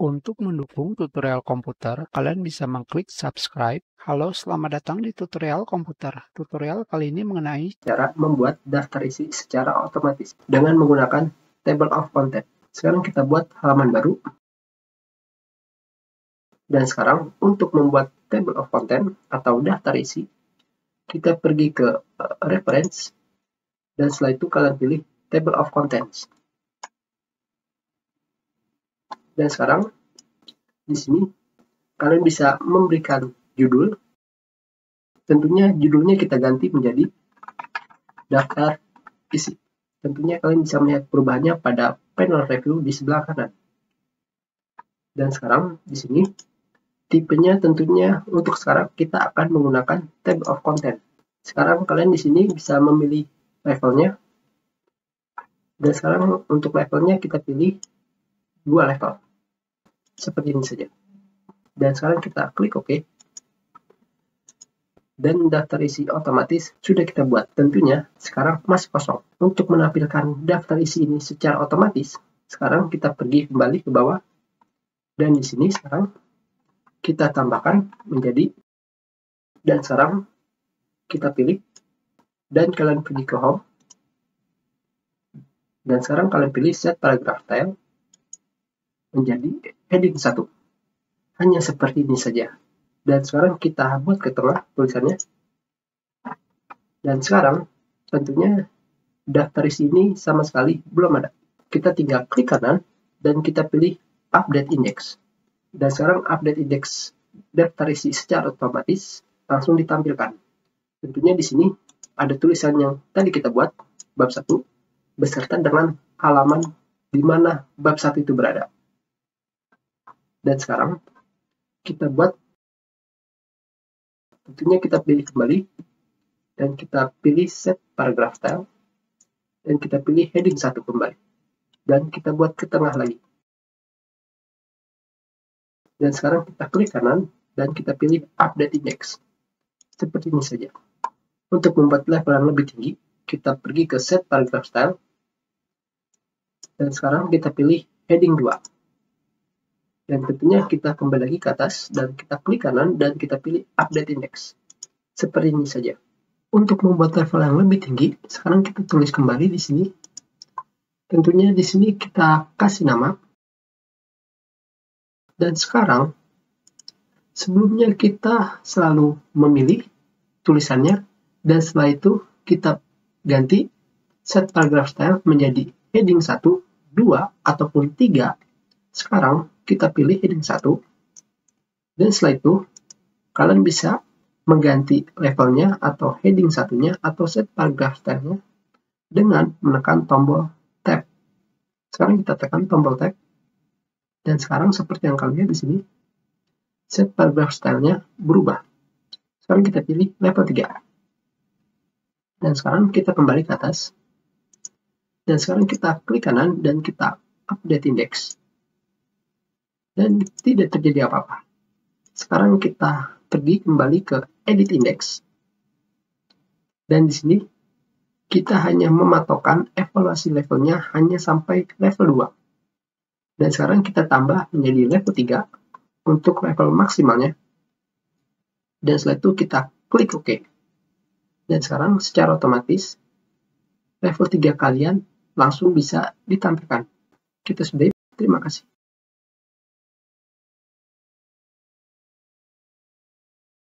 Untuk mendukung tutorial komputer, kalian bisa mengklik subscribe. Halo, selamat datang di tutorial komputer. Tutorial kali ini mengenai cara membuat daftar isi secara otomatis dengan menggunakan table of content. Sekarang kita buat halaman baru. Dan sekarang untuk membuat table of content atau daftar isi, kita pergi ke reference dan setelah itu kalian pilih table of contents. Dan sekarang di sini kalian bisa memberikan judul. Tentunya judulnya kita ganti menjadi daftar isi. Tentunya kalian bisa melihat perubahannya pada panel review di sebelah kanan. Dan sekarang di sini tipenya tentunya untuk sekarang kita akan menggunakan table of content. Sekarang kalian di sini bisa memilih levelnya. Dan sekarang untuk levelnya kita pilih 2 level. Seperti ini saja. Dan sekarang kita klik OK. Dan daftar isi otomatis sudah kita buat. Tentunya sekarang masih kosong. Untuk menampilkan daftar isi ini secara otomatis, sekarang kita pergi kembali ke bawah. Dan di sini sekarang kita tambahkan menjadi, dan sekarang kita pilih, dan kalian pergi ke home. Dan sekarang kalian pilih set paragraph style menjadi heading 1. Hanya seperti ini saja. Dan sekarang kita buat ke tengah tulisannya. Dan sekarang tentunya daftar isi ini sama sekali belum ada. Kita tinggal klik kanan dan kita pilih update index. Dan sekarang update index daftar isi secara otomatis langsung ditampilkan. Tentunya di sini ada tulisan yang tadi kita buat, bab 1, beserta dengan halaman di mana bab 1 itu berada. Dan sekarang kita buat, tentunya kita pilih kembali, dan kita pilih set paragraph style, dan kita pilih heading 1 kembali. Dan kita buat ke tengah lagi. Dan sekarang kita klik kanan, dan kita pilih update index. Seperti ini saja. Untuk membuat level yang lebih tinggi, kita pergi ke set paragraph style, dan sekarang kita pilih heading 2. Dan tentunya kita kembali lagi ke atas, dan kita klik kanan, dan kita pilih update index. Seperti ini saja. Untuk membuat level yang lebih tinggi, sekarang kita tulis kembali di sini. Tentunya di sini kita kasih nama. Dan sekarang, sebelumnya kita selalu memilih tulisannya, dan setelah itu kita ganti set paragraph style menjadi heading 1, 2, ataupun 3. Sekarang kita pilih heading 1, dan setelah itu kalian bisa mengganti levelnya atau heading satunya atau set paragraph style-nya dengan menekan tombol tab. Sekarang kita tekan tombol tab, dan sekarang seperti yang kalian lihat di sini, set paragraph style-nya berubah. Sekarang kita pilih level 3. Dan sekarang kita kembali ke atas. Dan sekarang kita klik kanan dan kita update index. Dan tidak terjadi apa-apa. Sekarang kita pergi kembali ke edit index. Dan di sini kita hanya mematokkan evaluasi levelnya hanya sampai level 2. Dan sekarang kita tambah menjadi level 3 untuk level maksimalnya. Dan setelah itu kita klik OK. Dan sekarang secara otomatis level 3 kalian langsung bisa ditampilkan. Kita sudah. Terima kasih.